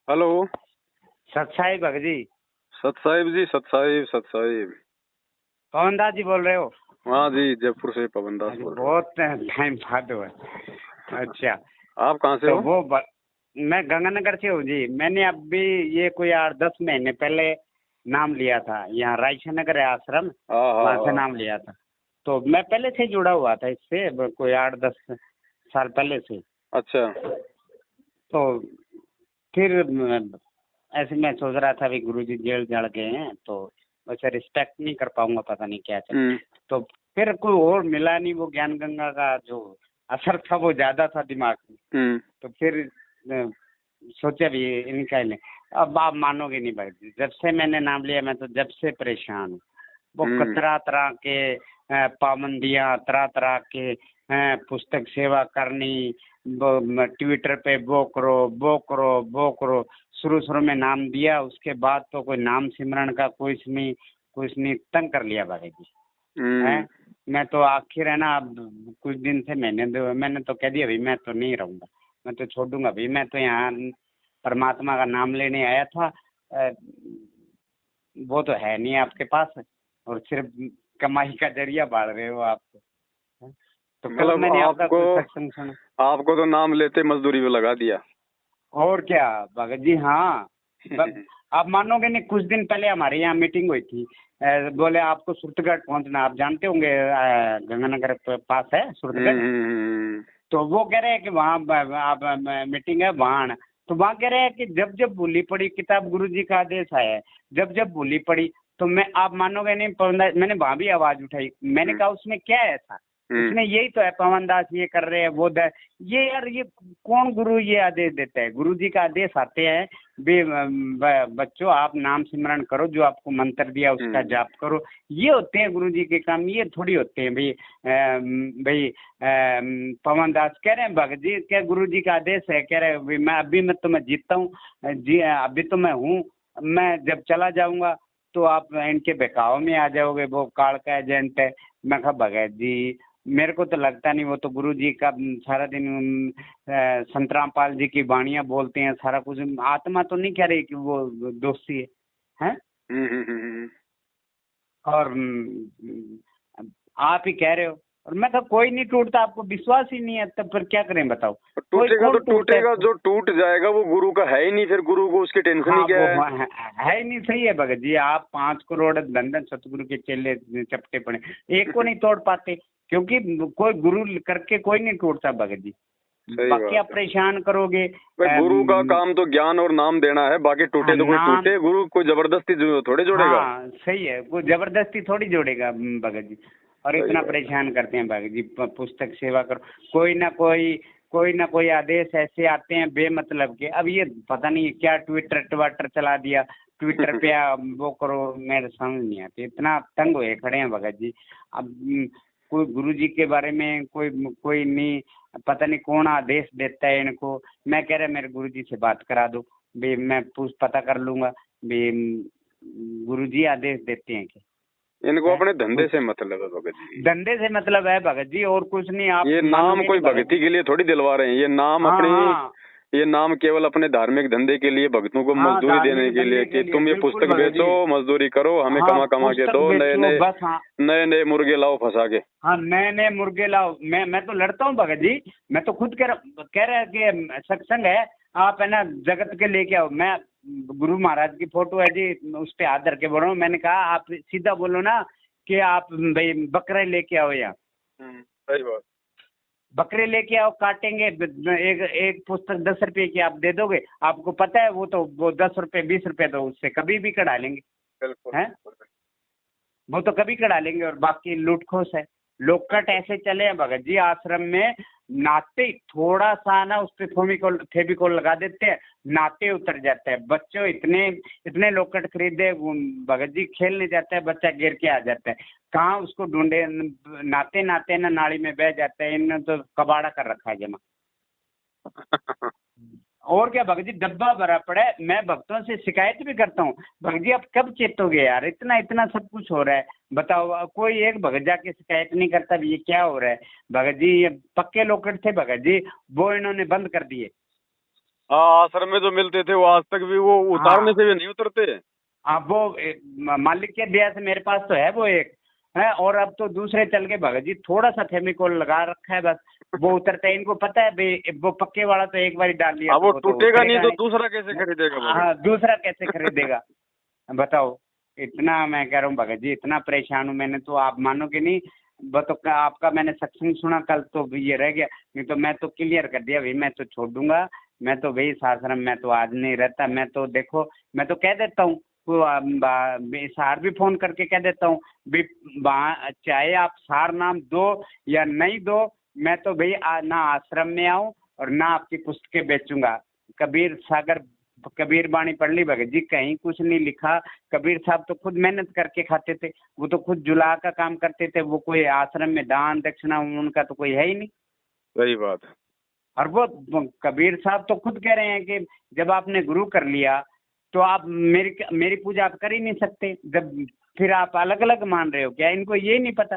Hello. सत साहिब भगत जी। सत साहिब जी, सत साहिब, सत साहिब। पवन दास जी बोल रहे हो? हाँ जी, जयपुर से पवन दास बोल रहा हूँ। बहुत टाइम बाद हुआ। अच्छा। आप कहाँ से तो हो? मैं गंगानगर से हूँ जी। मैंने अभी ये कोई 8-10 महीने पहले नाम लिया था। यहाँ रायचंद नगर है आश्रम, हाँ हाँ वहाँ से हाँ। नाम लिया था। तो मैं पहले से जुड़ा हुआ था इससे, कोई 8-10 साल पहले से। अच्छा। तो फिर ऐसे मैं सोच रहा था भी गुरुजी जेल जड़ गए हैं तो वैसे रिस्पेक्ट नहीं कर पाऊंगा, पता नहीं क्या चल। तो फिर कोई और मिला नहीं, वो ज्ञान गंगा का जो असर था वो ज्यादा था दिमाग में। तो फिर सोचा भी इनका ही नहीं। अब आप मानोगे नहीं भाई जी, जब से मैंने नाम लिया मैं तो जब से परेशान हूँ। वो तरह तरह के पाबंदियां, तरह तरह के पुस्तक सेवा करनी, ट्विटर पे वो करो वो करो वो करो। शुरू में नाम दिया, उसके बाद तो कोई नाम सिमरन का कुछ नहीं तंग कर लिया भाई जी। है मैं तो आखिर है ना, अब कुछ दिन से मैंने तो कह दिया भाई मैं तो नहीं रहूंगा, मैं तो छोड़ दूंगा भाई। मैं तो यहाँ परमात्मा का नाम लेने आया था। वो तो है नहीं आपके पास, और सिर्फ कमाई का जरिया बाढ़ रहे हो आप। तो कल मतलब मैंने आपका आपको कोई सत्संग सुना। आपको तो नाम लेते मजदूरी पे लगा दिया। और क्या भगत जी। हाँ आप मानोगे नहीं, कुछ दिन पहले हमारे यहाँ मीटिंग हुई थी। बोले आपको सुरतगढ़ पहुंचना, आप जानते होंगे गंगानगर पास है सुरतगढ़। तो वो कह रहे हैं कि वहाँ आप मीटिंग है वहाँ आना। तो वहाँ कह रहे हैं कि जब जब भूली पड़ी किताब, गुरु जी का आदेश आया है, जब जब भूली पड़ी। तो मैं, आप मानोगे नहीं पवन दास, मैंने वहाँ भी आवाज उठाई। मैंने कहा उसमें क्या है ऐसा, उसमें यही तो है पवन दास ये कर रहे हैं वो ये यार ये कौन गुरु ये आदेश देता है? गुरु जी का आदेश आते हैं बच्चों आप नाम सिमरन करो, जो आपको मंत्र दिया उसका जाप करो। ये होते हैं गुरु जी के काम, ये थोड़ी होते हैं भाई। भाई पवन दास कह रहे हैं भगत जी क्या गुरु जी का आदेश है? कह रहे हैं मैं अभी मैं तो मैं जीतता हूँ जी, अभी तो मैं हूँ, मैं जब चला जाऊंगा तो आप इनके बहकाव में आ जाओगे, वो काल का एजेंट है। मैं कहा भगत जी मेरे को तो लगता नहीं, वो तो गुरु जी का सारा दिन संत रामपाल जी की वाणियां बोलते हैं, सारा कुछ। आत्मा तो नहीं कह रही कि वो दोषी है। और आप ही कह रहे हो, और मैं कहा कोई नहीं टूटता, आपको विश्वास ही नहीं है तब फिर क्या करें बताओ। टूटेगा तो टूटेगा, जो टूट जाएगा वो गुरु का है ही नहीं, फिर गुरु को उसकी टेंशन ही क्या है ही नहीं। सही है भगत जी, आप 5 करोड़ धन सतगुरु के चेले चपटे पड़े, एक को नहीं तोड़ पाते, क्योंकि कोई गुरु करके कोई नहीं टूटता भगत जी। बाकी आप परेशान करोगे। गुरु का काम तो ज्ञान और नाम देना है, बाकी टूटे तो कोई टूटे, गुरु कोई जबरदस्ती थोड़े जोड़ेगा। हाँ सही है, कोई जबरदस्ती थोड़ी जोड़ेगा भगत जी। और इतना परेशान करते हैं भगत जी, पुस्तक सेवा करो, कोई ना कोई आदेश ऐसे आते हैं बेमतलब के। अब ये पता नहीं क्या ट्विटर चला दिया, ट्विटर पे वो करो, मेरे समझ नहीं आती, इतना तंग हुए खड़े हैं भगत जी। अब कोई गुरु जी के बारे में कोई नहीं, पता नहीं कौन आदेश देता है इनको। मैं कह रहा मेरे गुरु जी से बात करा दो भी, मैं पता कर लूंगा भी गुरु जी आदेश देते हैं कि इनको अपने धंधे से मतलब है भगत जी। धंधे से मतलब है भगत जी, और कुछ नहीं। आप ये नाम कोई भक्ति के लिए थोड़ी दिलवा रहे हैं, ये नाम ये नाम केवल अपने धार्मिक धंधे के लिए, भक्तों को मजदूरी देने के लिए कि तुम ये पुस्तक बेचो, मजदूरी करो, हमें कमा के दो, नए मुर्गे लाओ फंसा के। हाँ नए मुर्गे लाओ। मैं तो लड़ता हूँ भगत जी, मैं तो खुद कह रहा कि सत्संग है, आप है ना जगत के लेके आओ। मैं गुरु महाराज की फोटो है जी, उस पर हाथ धर के बोल रहा हूँ। मैंने कहा आप सीधा बोलो ना कि आप भाई बकरे लेके आओ यहाँ। सही बात। बकरे लेके आओ, काटेंगे। एक पुस्तक 10 रुपए की आप दे दोगे, आपको पता है वो 10 रुपए 20 रुपए तो उससे कभी भी कढ़ा लेंगे, हैं वो तो कभी कढ़ा लेंगे। और बाकी लूटखोस है, लोकट ऐसे चले हैं भगत जी आश्रम में। नाते थोड़ा सा ना उस पर फेविकोल लगा देते हैं, नाते उतर जाते हैं। बच्चों इतने लोकट खरीदे भगत जी, खेलने जाता है बच्चा गिर के आ जाता है, कहाँ उसको ढूंढे। नाते ना नाली में बह जाते हैं, इन्होंने तो कबाड़ा कर रखा है जमा। और क्या भगत जी, डब्बा भरा पड़ा है। मैं भक्तों से शिकायत भी करता हूँ, भगत जी आप कब चेतोगे यार, इतना सब कुछ हो रहा है, बताओ। कोई एक भगत जाके शिकायत नहीं करता भी ये क्या हो रहा है। भगत जी ये पक्के लोकट थे भगत जी, वो इन्होंने बंद कर दिए। आश्रम में जो मिलते थे वो आज तक भी वो उतारने से भी नहीं उतरते। अब वो मालिक के दिया से मेरे पास तो है वो एक है, और अब तो दूसरे चल के भगत जी थोड़ा सा फेविकोल लगा रखा है बस, वो उतरते हैं। इनको पता है भाई वो पक्के वाला तो एक बार डाल लिया वो तो टूटेगा नहीं तो दूसरा कैसे खरीदेगा भगत? हाँ, दूसरा कैसे खरीदेगा बताओ। इतना मैं कह रहा हूँ भगत जी, इतना परेशान हूँ मैंने, तो आप मानोगे नहीं। तो आपका मैंने सत्संग सुना कल, तो ये रह गया, नहीं तो मैं तो क्लियर कर दिया भाई मैं तो छोड़ दूंगा, मैं तो भाई इस आश्रम में तो आज नहीं रहता। मैं तो देखो, मैं तो कह देता हूँ, सार भी फोन करके कह देता हूँ भी, चाहे आप सार नाम दो या नहीं दो, मैं तो भाई ना आश्रम में आऊँ और ना आपकी पुस्तकें बेचूंगा। कबीर सागर कबीर बाणी पढ़ ली भगत जी, कहीं कुछ नहीं लिखा। कबीर साहब तो खुद मेहनत करके खाते थे, वो तो खुद जुला का काम करते थे, वो कोई आश्रम में दान दक्षिणा उनका तो कोई है ही नहीं। सही बात है। और वो कबीर साहब तो खुद कह रहे हैं कि जब आपने गुरु कर लिया तो आप मेरी पूजा आप कर ही नहीं सकते, जब फिर आप अलग अलग मान रहे हो क्या? इनको ये नहीं पता।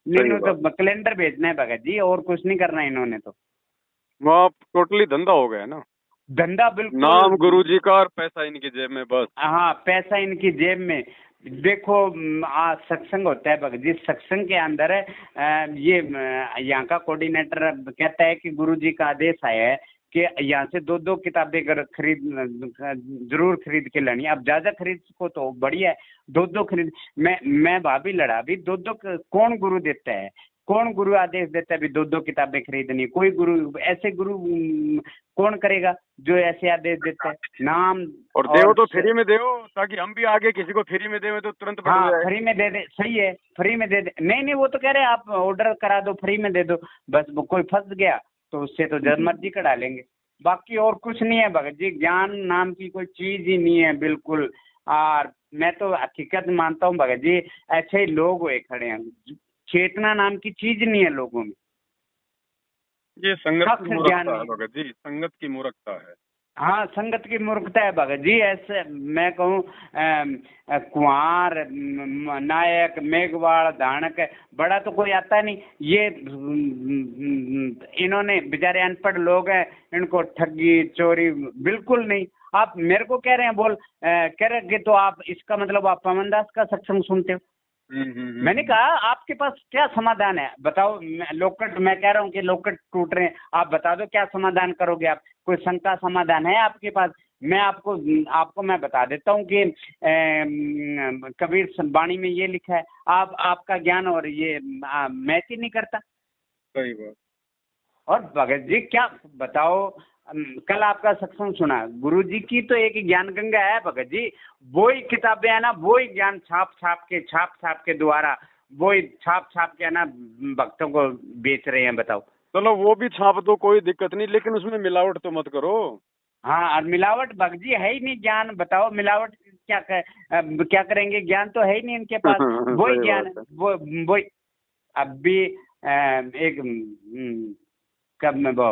इन्होंने तो कैलेंडर भेजना है भगत जी, और कुछ नहीं करना इन्होंने तो। वो टोटली धंधा हो गया ना, धंधा बिल्कुल, नाम गुरुजी का और पैसा इनकी जेब में बस। हाँ, पैसा इनकी जेब में। देखो आज सत्संग होता है भगत जी, सत्संग के अंदर ये यहाँ का कोऑर्डिनेटर कहता है कि गुरुजी का आदेश आया है कि यहाँ से 2-2 किताबें अगर जरूर खरीद के लानी। अब ज्यादा खरीद को तो बढ़िया है, 2-2 खरीद। मैं भाभी लड़ा भी 2-2 कौन गुरु देता है? कौन गुरु आदेश देता है भी 2-2 किताबें खरीदनी? कोई गुरु ऐसे गुरु कौन करेगा जो ऐसे आदेश देता है? नाम और देव तो फ्री में देव, ताकि हम भी आगे किसी को फ्री में देवे तो तुरंत बढ़ हाँ, जाए। फ्री में दे दे, सही है, फ्री में दे दे। नहीं वो तो कह रहे हैं आप ऑर्डर करा दो, फ्री में दे दो, बस वो कोई फंस गया तो उससे तो जब मर्जी कढ़ा लेंगे। बाकी और कुछ नहीं है भगत जी, ज्ञान नाम की कोई चीज ही नहीं है बिल्कुल। और मैं तो हकीकत मानता हूँ भगत जी, ऐसे ही लोग हुए खड़े हैं, चेतना नाम की चीज नहीं है लोगों में। ये संगत की मूर्खता है भगत जी, संगत की मूर्खता है। हाँ, संगत की मूर्खता है भगत जी। ऐसे मैं कहूँ कुंवर नायक मेघवाड़ धानक बड़ा तो कोई आता नहीं, ये इन्होंने बेचारे अनपढ़ लोग हैं, इनको ठगी चोरी बिल्कुल नहीं। आप मेरे को कह रहे हैं कह रहे कि तो आप इसका मतलब आप पवन दास का सत्संग सुनते हो? मैंने कहा आपके पास क्या समाधान है बताओ। मैं कह रहा हूँ कि लोकट टूट रहे हैं, आप बता दो क्या समाधान करोगे आप? कोई शंका समाधान है आपके पास? मैं आपको मैं बता देता हूँ कि कबीर बाणी में ये लिखा है, आपका ज्ञान और ये मैच ही नहीं करता। सही बात। और भगत जी क्या बताओ, कल आपका सत्संग सुना, गुरुजी की तो एक ज्ञान गंगा है भगत जी, वो ही किताबें है ना, वो ही ज्ञान छाप छाप के द्वारा वो ही छाप के ना भक्तों को बेच रहे हैं। बताओ। चलो वो भी छाप दो, कोई दिक्कत नहीं, लेकिन उसमें मिलावट तो मत करो। हाँ, और मिलावट भगत जी है ही नहीं ज्ञान, बताओ मिलावट क्या करेंगे? ज्ञान तो है ही नहीं इनके पास। वही ज्ञान वो अब भी एक कब में वो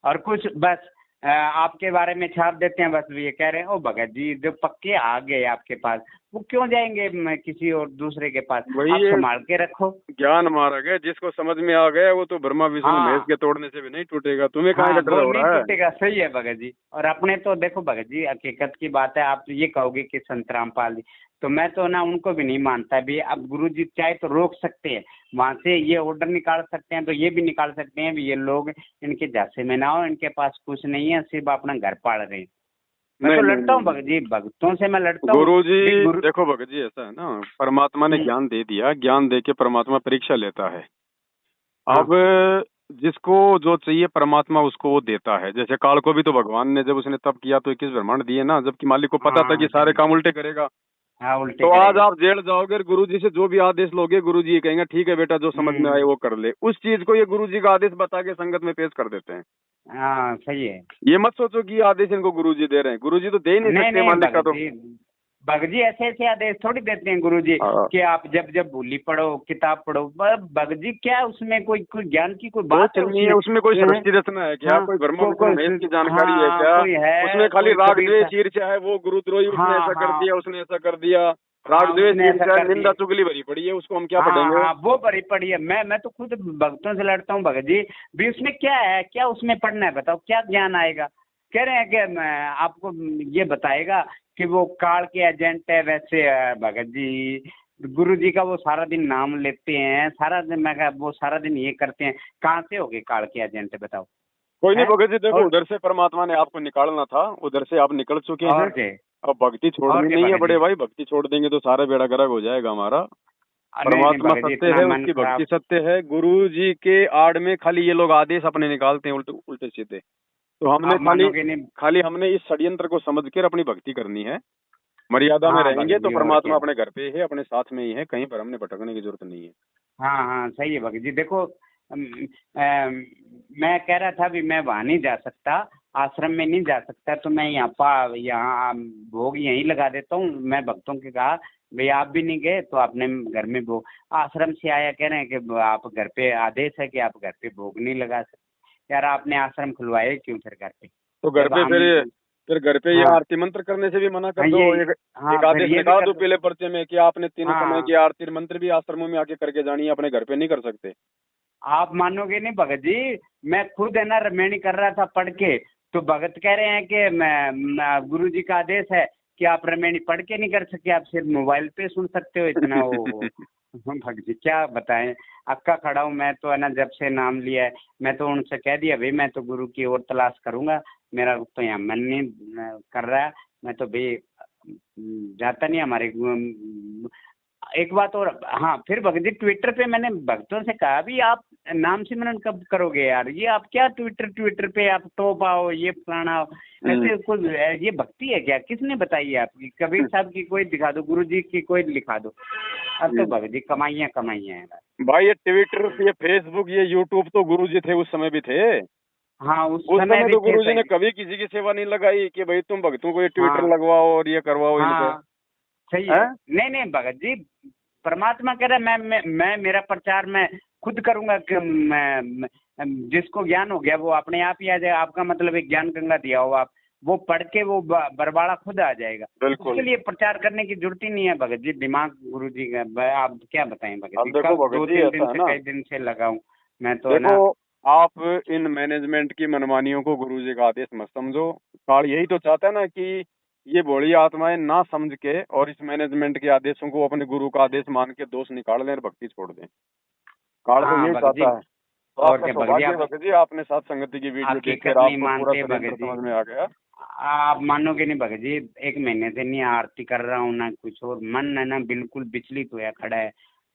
और कुछ बस आपके बारे में छाप देते हैं, बस ये कह रहे हैं ओ भगत जी जो पक्के आ गए आपके पास, वो क्यों जाएंगे किसी और दूसरे के पास? आप संभाल के रखो। ज्ञान मारा गया, जिसको समझ में आ गया वो तो ब्रह्मा विष्णु महेश के तोड़ने से भी नहीं टूटेगा। तुम्हें कहाँ कटरा हो रहा है? टूटेगा, सही है भगत जी। और अपने तो देखो भगत जी, हकीकत की बात है, आप तो ये कहोगे कि संत रामपाल जी, तो मैं तो ना उनको भी नहीं मानता भी। अब गुरु जी चाहे तो रोक सकते हैं, वहां से ये ऑर्डर निकाल सकते हैं, तो ये भी निकाल सकते हैं भी ये लोग इनके झांसे में ना हो, इनके पास कुछ नहीं है, सिर्फ अपना घर पाल रहे हैं। मैं तो लड़ता हूँ भगत जी, भक्तों से मैं लड़ता हूँ। गुरु जी देखो भगत जी, ऐसा है ना, परमात्मा ने ज्ञान दे दिया, ज्ञान दे के परमात्मा परीक्षा लेता है। अब जिसको जो चाहिए परमात्मा उसको वो देता है। जैसे काल को भी तो भगवान ने जब उसने तप किया तो 21 ब्रह्मांड दिए ना, जबकि मालिक को पता था कि सारे काम उल्टे करेगा। उल्टे तो आज आप जेल जाओगे, गुरु जी से जो भी आदेश लोगे, गुरु जी कहेंगे ठीक है बेटा, जो समझ में आए वो कर ले। उस चीज को ये गुरु जी का आदेश बता के संगत में पेश कर देते हैं। हाँ, सही है। ये मत सोचो कि आदेश इनको गुरु जी दे रहे हैं, गुरु जी तो दे ही नहीं सकते मालिक का। तो भगत जी ऐसे आदेश थोड़ी देते हैं गुरु जी कि आप जब भूली पढ़ो, किताब पढ़ो। भगत जी क्या उसमें कोई ज्ञान की कोई बात नहीं है? उसमें कोई सृष्टि रचना है क्या? कोई ब्रह्मा विष्णु महेश की जानकारी है क्या? उसमें खाली राग द्वेष ईर्ष्या है, वो गुरुद्रोही उसने ऐसा कर दिया, उसने ऐसा कर दिया, राग द्वेष निंदा चुगली भरी पड़ी है, उसको हम क्या पढ़ेंगे? वो भरी पड़ी है। मैं तो खुद भक्तों से लड़ता हूँ भगत जी भी, उसमें क्या है, क्या उसमें पढ़ना है बताओ, क्या ज्ञान आएगा? कह रहे हैं कि आपको ये बताएगा कि वो काल के एजेंट है। वैसे भगत जी, गुरु जी का वो सारा दिन नाम लेते हैं, सारा दिन, मैं कहा वो सारा दिन ये करते हैं, कहाँ से हो गए काल के एजेंट, बताओ। कोई नहीं भगत जी, देखो उधर से परमात्मा ने आपको निकालना था, उधर से आप निकल चुके हैं। अब भक्ति छोड़नी नहीं है बड़े भाई, भक्ति छोड़ देंगे तो सारा बेड़ा गर्क हो जाएगा हमारा। परमात्मा सत्य है, उसकी भक्ति सत्य है। गुरु जी के आड़ में खाली ये लोग आदेश अपने निकालते हैं उल्टे सीधे। तो हमने खाली हमने इस षड्यंत्र को समझकर अपनी भक्ति करनी है। मर्यादा में रहेंगे तो परमात्मा अपने घर पे है, अपने साथ में ही है, कहीं पर हमने भटकने की जरूरत नहीं है। हाँ हाँ सही है भगत जी। देखो मैं कह रहा था भी मैं वहाँ नहीं जा सकता, आश्रम में नहीं जा सकता, तो मैं यहाँ भोग यहीं लगा देता हूँ। मैं भक्तों के कहा भाई आप भी नहीं गए तो आपने घर में भोग, आश्रम से आया कह रहे हैं कि आप घर पे आदेश है कि आप घर पे भोग नहीं लगा सकते। यार आपने आश्रम खुलवाए क्यों फिर घर पे? तो घर पे फिर घर पे ये आरती मंत्र करने से भी मना कर दो। एक आदेश निकाल दो पहले पर्चे में कि आपने तीनों समय की आरती मंत्र भी आश्रमों में आके करके जानी है, अपने घर पे नहीं कर सकते। आप मानोगे नहीं भगत जी, मैं खुद है ना रमेणी कर रहा था पढ़ के, तो भगत कह रहे हैं कि गुरु जी का आदेश है कि आप रमेणी पढ़ के नहीं कर सके, आप सिर्फ मोबाइल पे सुन सकते हो। इतना वो भगत जी क्या बताएं, अक्का खड़ा हूँ मैं तो है ना, जब से नाम लिया है। मैं तो उनसे कह दिया भाई मैं तो गुरु की ओर तलाश करूंगा, मेरा तो यहाँ मन नहीं कर रहा है, मैं तो भाई जाता नहीं हमारे। एक बात और, हाँ फिर भगत जी ट्विटर पे मैंने भक्तों से कहा भी आप नाम सिमरन कब करोगे यार, ये आप क्या ट्विटर पे आप टॉप आओ, ये फलाना ऐसे कुछ, ये भक्ति है क्या? किसने बताई है आपकी? कबीर साहब की कोई दिखा दो, गुरु जी की कोई लिखा दो। अब तो भगत जी कमाइयाँ हैं भाई। ये ट्विटर, ये फेसबुक, ये यूट्यूब तो गुरु जी थे, उस समय भी थे। हाँ उस समय तो गुरु जी ने कभी किसी की सेवा नहीं लगाई कि भाई तुम भक्तों को ये ट्विटर लगवाओ और ये करवाओ इनको। सही है। नहीं भगत जी, परमात्मा कह रहा है मैं मेरा प्रचार मैं खुद करूंगा कि जिसको ज्ञान हो गया वो अपने आप ही आ जाए। आपका मतलब एक ज्ञान गंगा दिया हो आप, वो पढ़ के वो बरबाड़ा खुद आ जाएगा। उसके लिए प्रचार करने की जरूरत ही नहीं है भगत जी। दिमाग गुरु जी का, आप क्या बताएं भगत जी, कई दिन से लगाऊं मैं तो ना। आप इन मैनेजमेंट की मनमानियों को गुरु जी का आदेश मत समझो। काल यही तो चाहता है ना कि ये भोली आत्माएं ना समझ के और इस मैनेजमेंट के आदेशों को अपने गुरु का आदेश मान के दोष निकाल लें और भक्ति छोड़ दें। काल तो यही चाहता है। तो आपका सौभाग्य भगत जी, आपने साथ संगति की वीडियो देखकर आपको पूरा समझ में आ गया। आप मानोगे नहीं भगत जी, 1 महीने से नहीं आरती कर रहा हूँ ना कुछ, और मन है ना बिल्कुल विचलित होया खड़ा है।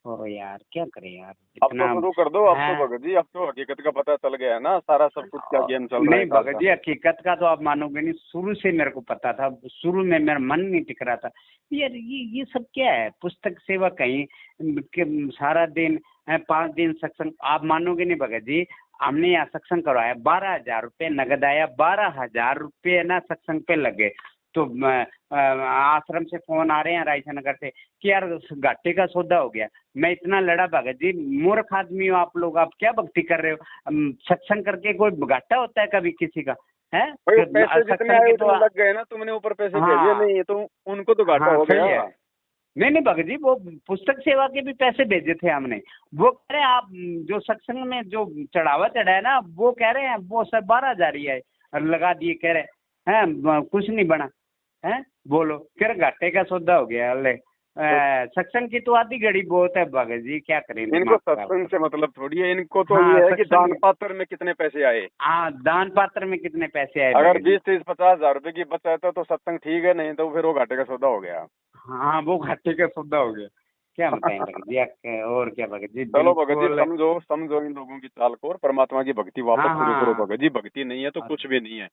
ओ यार क्या करे यार, अब तो शुरू कर दो। अब तो भगत जी, अब तो हकीकत का पता चल गया है ना, सारा सब कुछ क्या गेम चल रहा है। नहीं भगत जी, हकीकत का तो आप मानोगे नहीं, शुरू से मेरे को पता था। शुरू में मेरा मन नहीं टिक रहा था यार, ये सब क्या है, पुस्तक सेवा कहीं सारा दिन 5 दिन सत्संग। आप मानोगे नहीं भगत जी, हमने यहाँ सत्संग करवाया, 12,000 रुपये नगद आया, 12,000 रुपये ना सत्संग पे लगे। तो आश्रम से फोन आ रहे हैं रायसा नगर से कि यार घाटे का सौदा हो गया। मैं इतना लड़ा भगत जी, मूर्ख आदमी हो आप लोग, आप क्या भक्ति कर रहे हो? सत्संग करके कोई घाटा होता है कभी किसी का? है पैसे जितने आए उतने लग गए ना, तुमने ऊपर पैसे भेजे नहीं तो उनको तो घाटा हो गया। नहीं भगत जी, वो पुस्तक सेवा के भी पैसे भेजे थे हमने। वो कह रहे हैं आप जो सत्संग में जो चढ़ावा चढ़ाया ना, वो कह रहे हैं वो सब 12,000 ही है लगा दिए, कह रहे हैं कुछ नहीं बना है। बोलो फिर घाटे का सौदा हो गया। अल्ले सत्संग की तो आधी घड़ी बहुत है भगत जी, क्या करें। इनको सत्संग से मतलब थोड़ी है, इनको तो ये है कि दान पात्र में कितने पैसे आए। हाँ दान पात्र में कितने पैसे आए। अगर 20, 30, 50,000 रुपए की बचत है तो सत्संग ठीक है, नहीं तो फिर वो घाटे का सौदा हो गया। हाँ वो घाटे का सौदा हो गया, क्या बताएं भगत जी। और क्या भगत जी, चलो भगत जी समझो इन लोगों की चाल को और परमात्मा की भक्ति वापस शुरू करो भगत जी। भक्ति नहीं है तो कुछ भी नहीं है।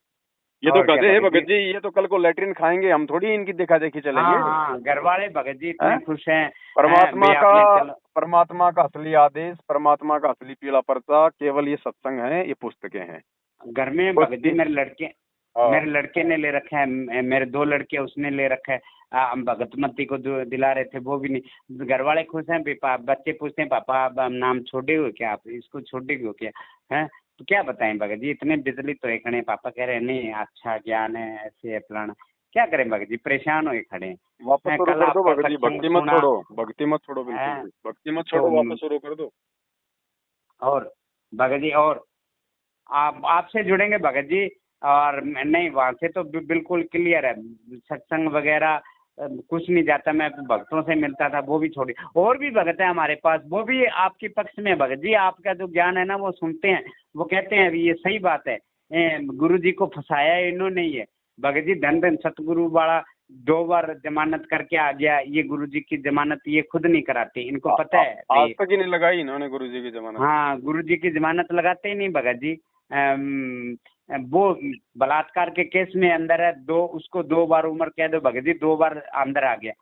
ये तो गधे है भगत जी, ये तो कल को लैट्रिन खाएंगे, हम थोड़ी इनकी देखा देखी चलेंगे। घर वाले भगत जी इतने खुश हैं। परमात्मा का असली आदेश, परमात्मा का असली पीला पर्चा केवल ये सत्संग है, ये पुस्तकें हैं। घर में भगत जी मेरे लड़के ने ले रखा है, मेरे 2 लड़के उसने ले रखा है। भगतमती को दिला रहे थे, वो भी नहीं। घर वाले खुश हैं। बच्चे पूछते हैं पापा अब नाम छोड़े हो क्या, आप इसको छोड़े हो क्या है? तो क्या बताएं भगत जी, इतने बिजली तो खड़े। पापा कह रहे हैं नहीं अच्छा ज्ञान है, ऐसे है फलाना। क्या करें भगत जी, परेशान हो खड़े हैं। वापस शुरू कर दो भगत जी, भक्ति मत छोड़ो, भक्ति मत छोड़ो, बिल्कुल भक्ति मत छोड़ो, वापस शुरू कर दो। और भगत जी और आपसे जुड़ेंगे भगत जी, और नहीं वहाँ से तो बिल्कुल क्लियर है, सत्संग वगैरह कुछ नहीं जाता, मैं भक्तों से मिलता था, वो भी छोड़ी। और भी भगत है हमारे पास, वो भी आपके पक्ष में भगत जी, आपका जो ज्ञान है ना वो सुनते हैं, वो कहते हैं ये सही बात है, गुरु जी को फंसाया इन्होंने ही है। भगत जी धन धन सतगुरु वाला 2 बार जमानत करके आ गया, ये गुरु जी की जमानत ये खुद नहीं कराते, इनको पता है। आज तक ही नहीं लगाई इन्होंने गुरु जी की जमानत। हाँ, गुरु जी की जमानत लगाते ही नहीं भगत जी। वो बलात्कार के केस में अंदर है, उसको 2 बार उम्र कह दो भगत जी, 2 बार अंदर आ गया,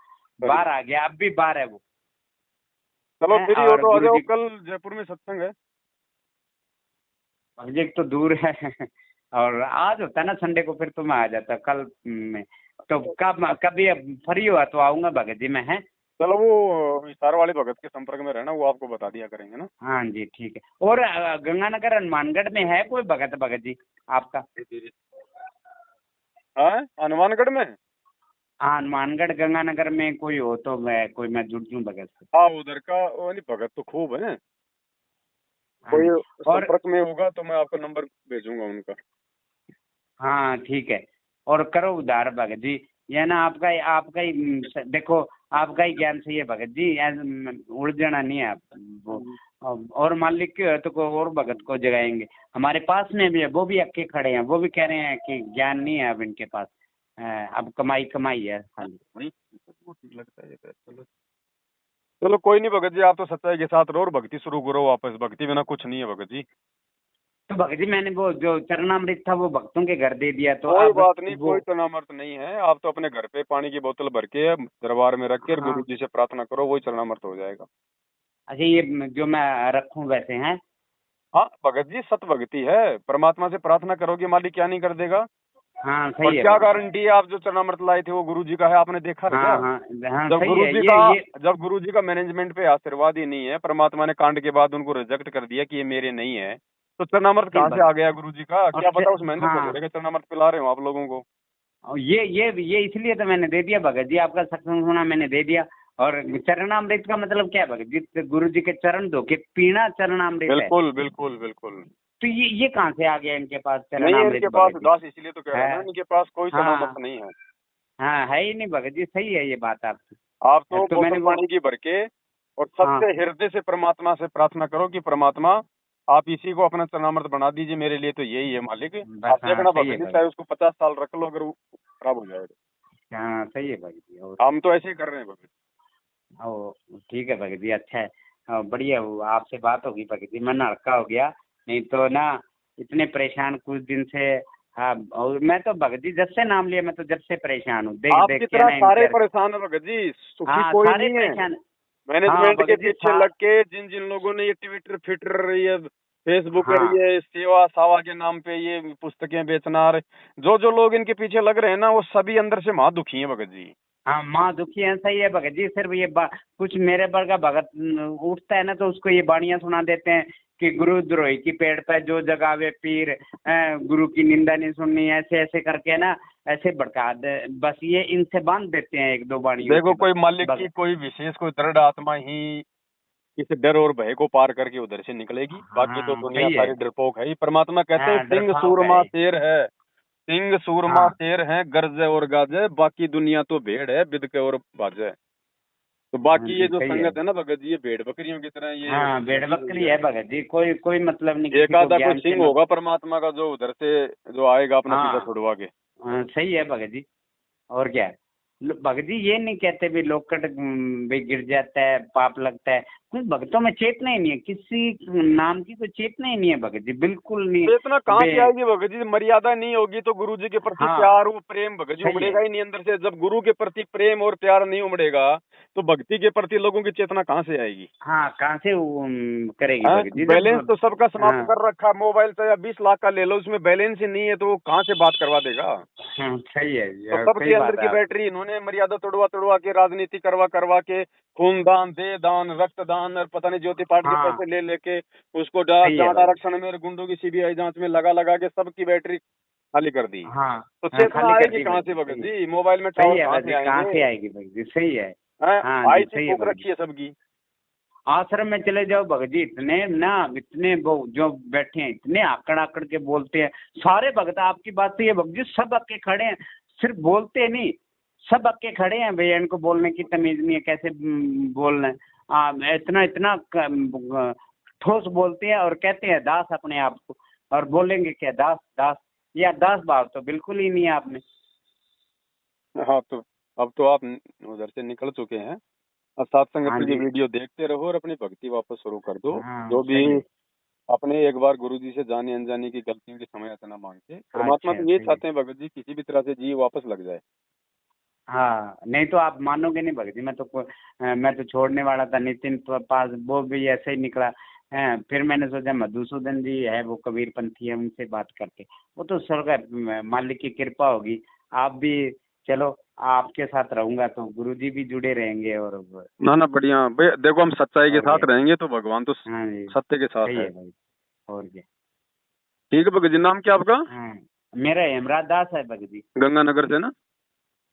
बाहर आ गया, अब भी बाहर है वो। चलो फिर हो तो आ जाओ, गुरुजी कल जयपुर में सत्संग है। भगत जी तो दूर है और आज होता ना संडे को, फिर तो मैं आ जाता कल में। तो कभी फ्री हुआ तो आऊंगा भगत जी मैं, है। चलो वो विस्तार वाले भगत के संपर्क में रहना, वो आपको बता दिया करेंगे ना। हाँ जी ठीक है। और गंगानगर हनुमानगढ़ में है कोई भगत जी आपका? हाँ, हनुमानगढ़ में। हाँ, हनुमानगढ़ गंगानगर में कोई हो तो मैं जुड़ दूं भगत से। हाँ, उधर का वो नहीं, भगत तो खूब है। हाँ कोई जी। और संपर्क में होगा तो मैं आपको नंबर भेजूंगा उनका। हाँ ठीक है। और करो उधार भगत जी, ये ना आपका ही देखो, आपका ही ज्ञान सही है भगत जी, उलझना नहीं है आप वो। और मालिक के तो कोई और भगत को जगाएंगे, हमारे पास में भी है, वो भी अक्के खड़े हैं, वो भी कह रहे हैं कि ज्ञान नहीं है अब इनके पास, अब कमाई कमाई है खाली। ठीक लगता है। चलो चलो कोई नहीं भगत जी, आप तो सच्चाई के साथ रहो और भक्ति शुरू करो वापस, भक्ति बिना कुछ नहीं है भगत जी। तो भगत जी मैंने वो जो चरणामृत था वो भक्तों के घर दे दिया, तो कोई अब बात नहीं, वो कोई चरणामृत नहीं है, आप तो अपने घर पे पानी की बोतल भर के दरबार में रख के हाँ। गुरु जी से प्रार्थना करो, वही चरणामृत हो जाएगा। अच्छा, ये जो मैं रखूं वैसे हैं? हाँ भगत जी, सत भक्ति है, परमात्मा से प्रार्थना करोगे मालिक क्या नहीं कर देगा। हाँ और सही है क्या भगत जी। गारंटी है, आप जो चरणामृत लाए थे वो गुरु जी का है, आपने देखा था क्या? हाँ हाँ हाँ जब सही गुरु है जी का ये जब गुरु जी का मैनेजमेंट पे आशीर्वाद ही नहीं है, परमात्मा ने कांड के बाद उनको रिजेक्ट कर दिया कि ये मेरे नहीं है, तो चरणामृत फिर कहाँ से आ गया गुरु जी का? और क्या पता उस महेंद्र हाँ, भगोड़े का चरणामृत पिला रहे हो आप लोगों को। और ये इसलिए तो मैंने दे दिया भगत जी, आपका सत्संग सुना मैंने दे दिया। और चरणामृत का मतलब क्या है भगत जी? तो गुरु जी के चरण धो के पीना चरणामृत है। बिल्कुल बिल्कुल बिल्कुल। तो ये कहाँ से आ गया इनके पास नहीं है चरणामृत इनके पास भगत जी? दास, इसीलिए तो कह रहा हूँ ना, है। इनके पास कोई चरणामृत हाँ नहीं है। हाँ, है ही नहीं भगत जी, सही है ये बात आपकी। आप तो तो बोतल मैंने वो पानी की भर के और हाँ सच्चे हृदय से परमात्मा से प्रार्थना करो कि परमात्मा आप इसी को अपना चरणामृत बना दीजिए, मेरे लिए तो यही है मालिक। बस, आप हाँ देखना सही है भगत जी, भगत। चाहे उसको 50 साल रख लो, अगर वो खराब हो जाएगा। हाँ सही है भगत जी। और हम तो ऐसे ही कर रहे हैं भगत जी। ओ ठीक है भगत जी, अच्छा है। बढ़िया हुआ आपसे बात होगी भगत जी, मन हल्का हो गया, नहीं तो ना इतने परेशान कुछ दिन से। हाँ, और मैं तो भगत जी जब से नाम लिया मैं तो जब से परेशान हूँ, देख देख आपकी के तरह ना सारे इनकर। परेशान है भगत जी, सुखी हाँ कोई सारे नहीं है। परेशान। हाँ मैनेजमेंट के भगत जी पीछे लग के जिन जिन लोगों ने ये ट्विटर फिटर, ये फेसबुक है, हाँ ये सेवा सावा के नाम पे ये पुस्तकें बेचना, जो जो लोग इनके पीछे लग रहे हैं ना, वो सभी अंदर से महा दुखी हैं भगत जी। हाँ, माँ दुखी है, सही है भगत जी। सिर्फ ये कुछ मेरे वर्ग का भगत उठता है ना तो उसको ये बाणियां सुना देते हैं कि गुरुद्रोही की पेड़ पे जो जगावे पीर, गुरु की निंदा नहीं सुननी, ऐसे ऐसे करके ना ऐसे भड़का दे, बस ये इनसे बांध देते हैं 1-2 बाणियों देखो से कोई बस मालिक की भगत। कोई विशेष कोई दृढ़ आत्मा ही इस डर और भय को पार करके उधर से निकलेगी, बाकी तो हाँ दुनिया सही है। सारी डरपोक है ही। परमात्मा कहते हैं हाँ सिंह डरपाक सूरमा है। शेर है, सिंह सूरमा हाँ शेर है, गरजे और गाजे, बाकी दुनिया तो भेड़ है बिदके और बाजे। तो हाँ बाकी ये जी जो सही है। संगत है ना भगत जी, ये भेड़ बकरियों की तरह ये हाँ भेड़ लगी हुई बकरी है। है भगत जी, कोई कोई मतलब नहीं एक किसी को आधा कोई ज्ञान से सिंह होगा परमात्मा का जो उधर से जो आएगा अपना पीछा हाँ छुड़वा के। हाँ सही है भगत जी। और क्या है? भगत जी ये नहीं कहते भी लोकट भी गिर जाता है पाप लगता है, कुछ भक्तों में चेतना ही नहीं है, किसी नाम की कोई चेतना ही नहीं है भगत जी, बिल्कुल नहीं। तो इतना कहाँ बे से आएगी भगत जी? मर्यादा नहीं होगी तो गुरु जी के प्रति हाँ प्यार वो प्रेम भगत जी सही है। उमड़ेगा ही नहीं अंदर से। जब गुरु के प्रति प्रेम और प्यार नहीं उमड़ेगा तो भक्ति के प्रति लोगों की चेतना कहाँ से आएगी? हाँ कहाँ से करेगी हाँ, भगत जी बैलेंस जब। तो सबका समाप्त हाँ कर रखा, मोबाइल से या 20 लाख का ले लो, उसमें बैलेंस ही नहीं है तो वो कहाँ से बात करवा देगा? हाँ सही है तो यार, सबके सही अंदर बात की है आप। बैटरी इन्होंने मर्यादा तोड़वा तोड़वा के, राजनीति करवा करवा के, खूनदान दे दान रक्तदान और पता नहीं ज्योति पाठ के हाँ पैसे ले लेके उसको सही है जाट भगत। आरक्षण में गुंडों की सीबीआई जांच में लगा लगा के सबकी बैटरी खाली कर दी। हाँ तो हाँ चेतना खाली कर आएगी दी कहाँ भगत से जी, भगत सही है। जी? मोबाइल में सही टावर है कहाँ भगत से जी, कहाँ आएंगे? से आएगी भगत जी, सही है। हैं? हाँ जी आईटी सही है फूक भगत जी। रखी है सबकी। आश्रम में चले जाओ भगत जी, इतने वो जो बैठे हैं इतने आकड़ आकड़ के बोलते हैं सारे भगत। आपकी बात तो ये भगत जी सब अक्के खड़े हैं, सिर्फ बोलते नहीं, सब अक्के खड़े हैं भैया, इनको बोलने की तमीज नहीं है, कैसे बोलना है। इतना इतना ठोस बोलते हैं और कहते हैं दास अपने आप को, और बोलेंगे क्या दास दास, या दास भाव तो बिल्कुल ही नहीं है आप में। हाँ तो अब तो आप उधर से निकल चुके हैं, अब साथ संगत हाँ की जी। वीडियो देखते रहो और अपनी भक्ति वापस शुरू कर दो। हाँ जो भी सही है। अपने एक बार गुरु जी से जाने अनजाने की गलतियों की समय ना मांगते, परमात्मा अच्छा तो ये सही है। चाहते हैं भगत जी किसी भी तरह से जी वापस लग जाए। हाँ नहीं तो आप मानोगे नहीं भगत जी, मैं तो छोड़ने वाला था, नितिन पास वो भी ऐसे ही निकला है। फिर मैंने सोचा मधुसूदन जी है वो कबीरपंथी है, उनसे बात करके, वो तो स्वर्ग मालिक की कृपा होगी। आप भी चलो, आपके साथ रहूंगा तो गुरु जी भी जुड़े रहेंगे। और ना ना बढ़िया भैया, देखो हम सच्चाई के और साथ क्या। रहेंगे तो भगवान तो हाँ जी सत्य के साथ सही है। है भाई। और क्या। ठीक है भगत जी, नाम क्या आपका? हाँ मेरा हेमराज दास है भगत जी। गंगानगर से ना?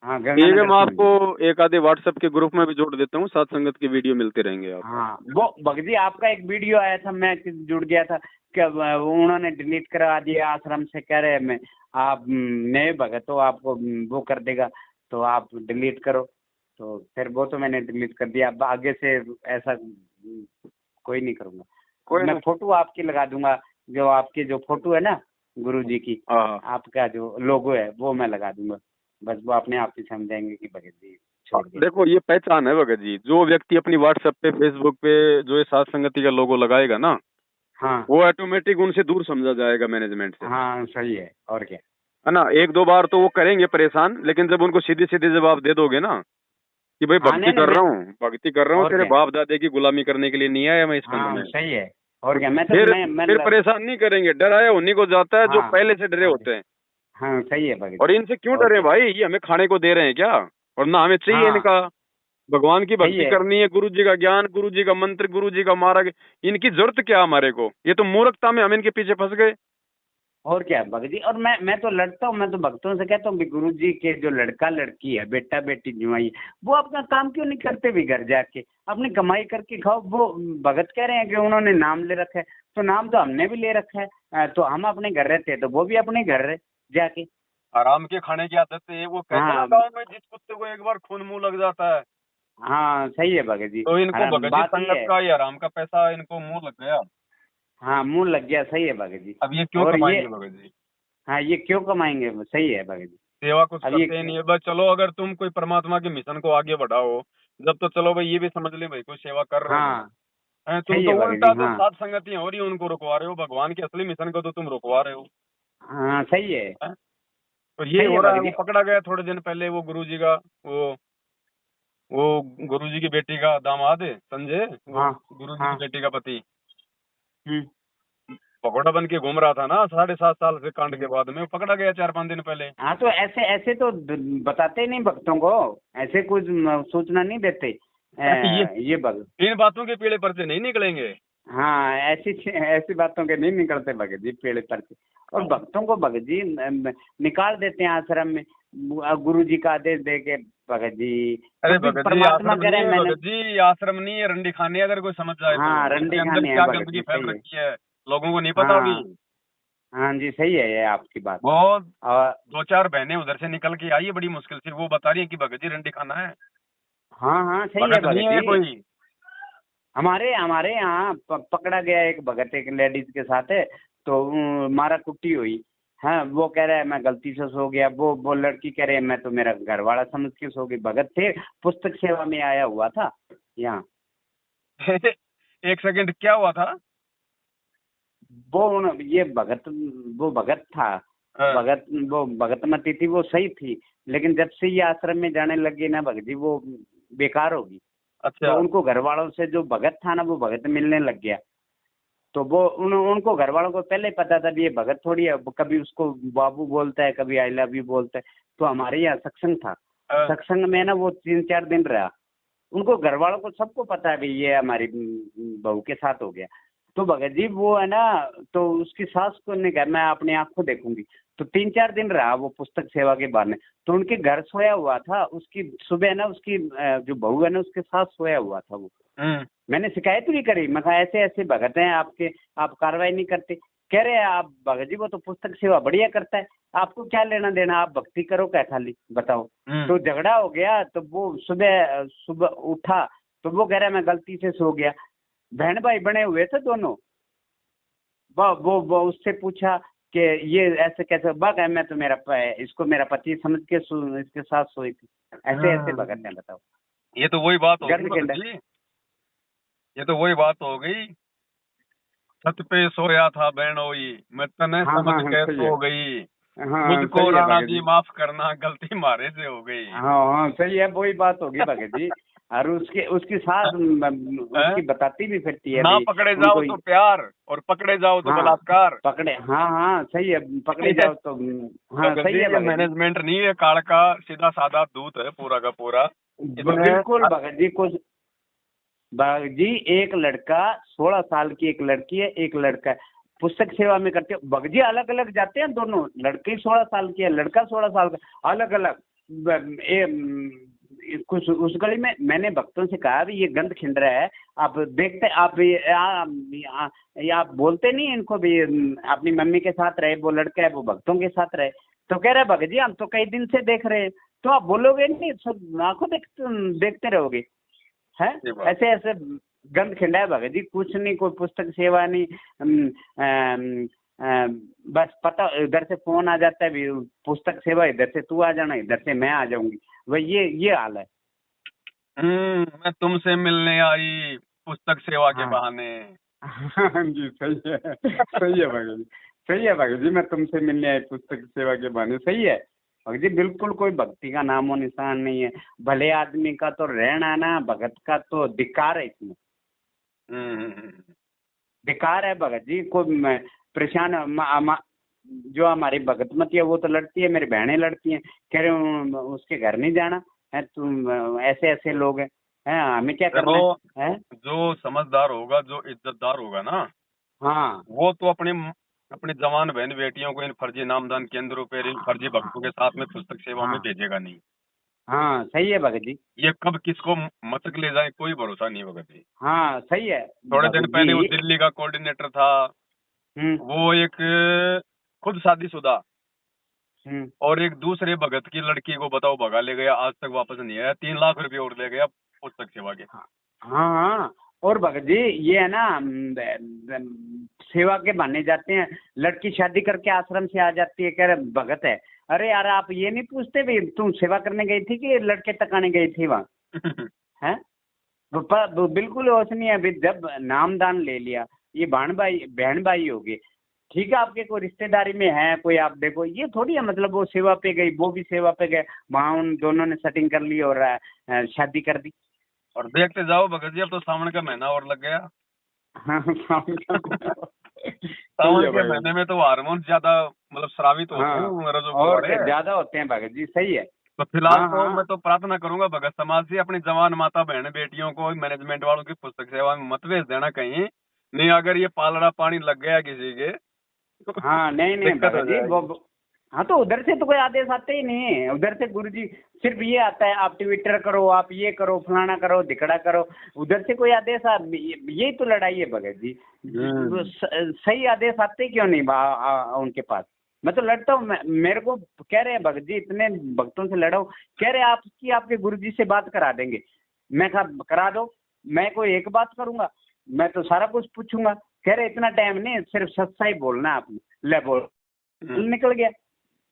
हाँ ठीक है, गंगानगर मैं से हूँ आपको जी। एक आधे व्हाट्सएप के ग्रुप में भी जोड़ देता हूँ, साथ संगत की वीडियो मिलते रहेंगे आप। हाँ वो भगत जी आपका एक वीडियो आया था, मैं जुड़ गया था कि उन्होंने डिलीट करा दिया आश्रम से, कह रहे मैं आप नए भगत हो, आपको वो कर देगा तो आप डिलीट करो। तो फिर वो तो मैंने डिलीट कर दिया, अब आगे से ऐसा कोई नहीं करूँगा। कोई मैं नहीं। फोटो आपकी लगा दूंगा, जो आपकी जो फोटो है ना गुरु जी की, हाँ आपका जो लोगो है वो मैं लगा दूंगा, बस वो अपने आप ही समझाएंगे कि भगत जी छोड़ दिया। देखो ये पहचान है भगत जी, जो व्यक्ति अपनी व्हाट्सएप पे फेसबुक पे जो ये साथ संगति का लोगो लगाएगा ना, हाँ वो ऑटोमेटिक उनसे दूर समझा जाएगा मैनेजमेंट से, हाँ सही है। और क्या। है ना। एक दो बार तो वो करेंगे परेशान, लेकिन जब उनको सीधे सीधे जवाब दे दोगे ना कि भाई हाँ नहीं नहीं मैं, भक्ति कर रहा हूँ, और तेरे क्या। बाप दादे की गुलामी करने के लिए नहीं आया मैं इस पंथ हाँ में, सही है। और क्या। फिर परेशान नहीं करेंगे। डराया उन्हीं को जाता है जो हाँ पहले से डरे और होते हैं। हाँ सही है भगत और जी। इनसे क्यों और डरे क्या। भाई, ये हमें खाने को दे रहे हैं क्या? और ना हमें चाहिए हाँ इनका। भगवान की सही भक्ति है। करनी है, गुरु जी का ज्ञान, गुरु जी का मंत्र, गुरु जी का मार्ग, इनकी जरूरत क्या हमारे को? ये तो मूर्खता में हम इनके पीछे फंस गए। और क्या भगत जी। और मैं तो लड़ता हूँ, मैं तो भक्तों से कहता हूँ गुरु जी के जो लड़का लड़की है, बेटा बेटी जुआई, वो अपना काम क्यों नहीं करते भी घर जाके अपनी कमाई करके खाओ। वो भगत कह रहे हैं कि उन्होंने नाम ले रखा है, तो नाम तो हमने भी ले रखा है, तो हम अपने घर रहते हैं तो वो भी अपने घर रहे जाके। आराम के खाने की आदत है, वो कहते हैं ना हाँ गाँव में, जिस कुत्ते को एक बार खून मुंह लग जाता है, हाँ सही है भगत जी। तो इनको भगत जी बात ये संगत है। का, ये आराम का पैसा इनको मुंह लग गया। हाँ मुंह लग गया, सही है भगत जी। अब ये क्यों और ये, कमाएंगे भगत जी? हाँ ये क्यों कमाएंगे, सही है भगत जी। सेवा कुछ अब ये, करते ही नहीं है बस। चलो अगर तुम कोई परमात्मा के मिशन को आगे बढ़ाओ, जब तो चलो भाई ये भी समझ ले भाई कोई सेवा कर रहे हैं। हाँ तुम सही तो है भगत उल्टा जी। जो हाँ साथ संगतियां हो रही है उनको रुकवा रहे हो, भगवान के असली मिशन को तो तुम रुकवा रहे हो। हाँ सही है। हैं? तो ये सही है हो रहा है। भगत वो जी। पकड़ा गया थोड़े दिन पहले, वो गुरु जी का वो गुरु जी की बेटी का दामाद है संजय, वो हाँ गुरु जी की हाँ। बेटी का पति, हम्म भगोड़ा बन के घूम रहा था ना 7.5 साल से कांड के हम्म। बाद में, वो पकड़ा गया 4-5 दिन पहले। हाँ तो ऐसे ऐसे तो बताते नहीं भक्तों को, ऐसे कुछ सूचना नहीं देते। ऐसे ये भगत, इन बातों के पीड़े पर्चे नहीं निकलेंगे। हाँ ऐसी ऐसी बातों के नहीं निकलते भगत जी पेड़ पर से। और भक्तों को भगत जी निकाल देते हैं आश्रम में, गुरु जी का आदेश दे के भगत जी। अरे तो भी भगत जी परमात्मा आश्रम कह नहीं रहे हैं है, मैंने। भगत जी आश्रम नहीं है, रंडी खाने अगर कोई समझ जाए हाँ तो इसके रंडी अंदर खाने हैं क्या भगत गंदगी जी, फैल सही है। रखी है लोगों को नहीं पता अभी। हाँ हाँ जी सही है ये आपकी बात। वो और 2-4 बहनें उधर से निकल के आई है बड़ी मुश्किल से, वो बता रही है कि भगत जी रंडी खाना है। हाँ हाँ सही है भगत नहीं भगत है जी। कोई। हमारे हमारे यहाँ पकड़ा गया एक भगत एक लेडीज के साथ है, तो मारा कुट्टी हुई। हाँ वो कह रहा है मैं गलती से सो गया, वो लड़की कह रही है मैं तो मेरा घर वाला समझ के सो गई। भगत थे, पुस्तक सेवा में आया हुआ था यहाँ। एक सेकंड, क्या हुआ था? ये भगत, वो भगत था, हाँ। भगत वो भगतमती थी, वो सही थी, लेकिन जब से ये आश्रम में जाने लगी ना भगत जी, वो बेकार होगी। अच्छा। तो उनको घर वालों से जो भगत था ना वो भगत मिलने लग गया। तो वो उनको घर वालों को पहले ही पता था भी ये भगत थोड़ी है, कभी उसको बाबू बोलता है, कभी आई लव यू बोलता है। तो हमारे यहाँ सत्संग था, हाँ। सत्संग में ना वो 3-4 दिन रहा। उनको घर वालों को सबको पता है भाई ये हमारी बहू के साथ हो गया। तो भगत जी वो है ना, तो उसकी सास को ने कहा मैं अपनी आंखों देखूंगी। तो 3-4 दिन रहा वो पुस्तक सेवा के बहाने। तो उनके घर सोया हुआ था, उसकी सुबह ना उसकी जो बहू है ना उसके साथ सोया हुआ था वो। मैंने शिकायत भी करी, मैं कहा ऐसे ऐसे भगत हैं आपके, आप कार्रवाई नहीं करते। कह रहे हैं आप भगत जी वो तो पुस्तक सेवा बढ़िया करता है, आपको क्या लेना देना, आप भक्ति करो क्या खाली बताओ। तो झगड़ा हो गया, तो वो सुबह सुबह उठा तो वो कह रहा है मैं गलती से सो गया। बहन भाई बने हुए थे दोनों। वो उससे पूछा कि ये ऐसे कैसे, बग है मैं तो इसको मेरा पति समझ के इसके साथ सोई थी। ऐसे ऐसे भगत हैं बताओ। ये तो वही बात हो गई, ये तो वही बात हो गई, छत पे सोया था बहनोई, मैं तने समझ के सो गई, मुझको राणा जी माफ करना, गलती मारे से हो गई। हाँ सही है, वही बात होगी भगत जी। और उसकी सास उसकी बताती भी फिरती है, ना पकड़े जाओ तो प्यार और पकड़े जाओ तो बलात्कार। पकड़े हाँ सही है, पकड़े जाओ तो हाँ सही है। मैनेजमेंट नहीं है, काल का सीधा साधा दूत है पूरा का पूरा। बिल्कुल भगत जी, कुछ भगत जी एक लड़का 16 साल की, एक लड़की है, एक लड़का है, पुस्तक सेवा में करते हैं भगत जी, अलग अलग जाते हैं दोनों, लड़की 16 साल की है, लड़का 16 साल का, अलग अलग। कुछ उस गली में मैंने भक्तों से कहा भी ये गंद खिंड रहा है, आप देखते आप बोलते नहीं इनको भी अपनी मम्मी के साथ रहे, वो लड़का है वो भक्तों के साथ रहे। तो कह रहे भगत जी हम तो कई दिन से देख रहे हैं, तो आप बोलोगे नहीं, सब आंखों देखते रहोगे है। ऐसे ऐसे गंद खिंडा है भगत जी, कुछ नहीं, कोई पुस्तक सेवा नहीं। बस पता इधर से फोन आ जाता है भी पुस्तक सेवा, इधर से तू आ जाना, इधर से मैं आ जाऊंगी, वही ये हाल है। मैं तुमसे मिलने आई पुस्तक सेवा के बहाने। हाँ जी सही है, सही है भगत जी, सही है भगत जी, मैं तुमसे मिलने आई पुस्तक सेवा के बहाने, सही है भगत जी। बिल्कुल कोई भक्ति का नामो निशान नहीं है, भले आदमी का तो रहना ना, भगत का तो धिक्कार है इसमें, धिक्कार है भगत जी। कोई परेशान जो हमारी भगतमती है वो तो लड़ती है, मेरी बहनें लड़ती हैं, कह रहे उसके घर नहीं जाना है, तुम ऐसे ऐसे लोग हैं, हमें क्या करना है। जो समझदार होगा, जो इज्जतदार होगा ना, हाँ वो तो अपने जवान बहन बेटियों को इन फर्जी नामदान केंद्रों पर, इन फर्जी भक्तों के साथ में पुस्तक सेवा में भेजेगा नहीं। हाँ सही है भगत जी। ये कब किसको मचक ले जाए कोई भरोसा नहीं भगत जी। हाँ सही है। थोड़े दिन पहले वो दिल्ली का कोऑर्डिनेटर था, वो एक खुद शादीशुदा और एक दूसरे भगत की लड़की को बताओ भगा ले गया, आज तक वापस नहीं आया, 3 लाख रुपए और ले गया पुस्तक सेवा के। हाँ और भगत जी ये है ना, सेवा के बहाने जाते हैं, लड़की शादी करके आश्रम से आ जाती है, कह रहे भगत है। अरे यार आप ये नहीं पूछते भी तुम सेवा करने गई थी कि लड़के तकाने गई थी वहाँ है। बिल्कुल होश नहीं है, अभी जब नामदान ले लिया, ये बहन भाई हो गए, ठीक है आपके कोई रिश्तेदारी में है कोई, आप देखो ये थोड़ी है मतलब वो सेवा पे गई वो भी सेवा पे गए, वहाँ उन दोनों ने सेटिंग कर ली और शादी कर दी। और देखते जाओ भगत जी, अब तो सावन का महीना और लग गया। हाँ सावन के महीने में तो हार्मोन ज्यादा मतलब स्रावित होते हैं, और ज्यादा होते हैं भगत जी, सही है। तो फिलहाल तो मैं तो प्रार्थना करूंगा भगत समाज से, अपनी जवान माता बहन बेटियों को मैनेजमेंट वालों की पुस्तक सेवा में मत भेज देना कहीं, नहीं अगर ये पालड़ा पानी लग गया किसी के हाँ नहीं भगत जी वो, हाँ तो उधर से तो कोई आदेश आते ही नहीं, उधर से गुरुजी सिर्फ ये आता है आप ट्विटर करो, आप ये करो, फलाना करो, धिकड़ा करो, उधर से कोई आदेश यही तो लड़ाई है भगत जी। सही आदेश आते क्यों नहीं उनके पास। मैं तो लड़ता हूँ, मेरे को कह रहे हैं भगत जी इतने भक्तों से लड़ा हूँ, कह रहे आपके गुरुजी से बात करा देंगे। मैं कहा करा दो, मैं कोई एक बात करूंगा, मैं तो सारा कुछ पूछूंगा। कह रहे इतना टाइम नहीं, सिर्फ सच्चाई बोलना है आपने, ले बोल निकल गया।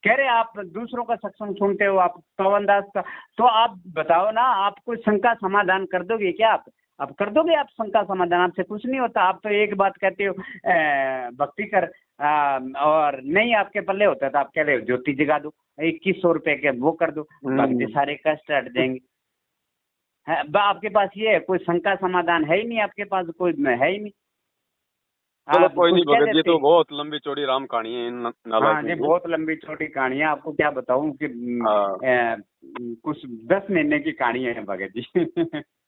कह रहे आप दूसरों का सत्संग सुनते हो, आप पवन दास का, तो आप बताओ ना, आप कोई शंका समाधान कर दोगे क्या? आप कर दोगे आप शंका समाधान? आपसे कुछ नहीं होता, आप तो एक बात कहते हो भक्ति कर, और नहीं आपके पल्ले होता तो आप कह रहे हो ज्योति जगा दो, 2100 रुपए के वो कर दो, बाकी सारे कष्ट हट जाएंगे। आपके पास ये है, कोई शंका समाधान है ही नहीं आपके पास, कोई है ही नहीं। चलो कोई नहीं भगत जी, तो बहुत लंबी चौड़ी राम कहानी है। हाँ जी बहुत लंबी छोटी कहानी है, आपको क्या बताऊं कि कुछ 10 महीने की कहानी है भगत जी।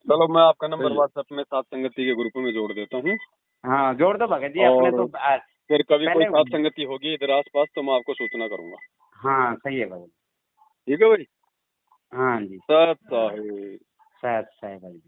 चलो मैं आपका नंबर व्हाट्सएप में सात संगति के ग्रुप में जोड़ देता हूँ। हाँ जोड़ दो भगत जी अपने तो, फिर कभी कोई सात संगति होगी इधर आस पास तो मैं आपको सूचना करूंगा। हाँ सही है भगत, ठीक है भाई। हाँ जी सत साहिब भाई।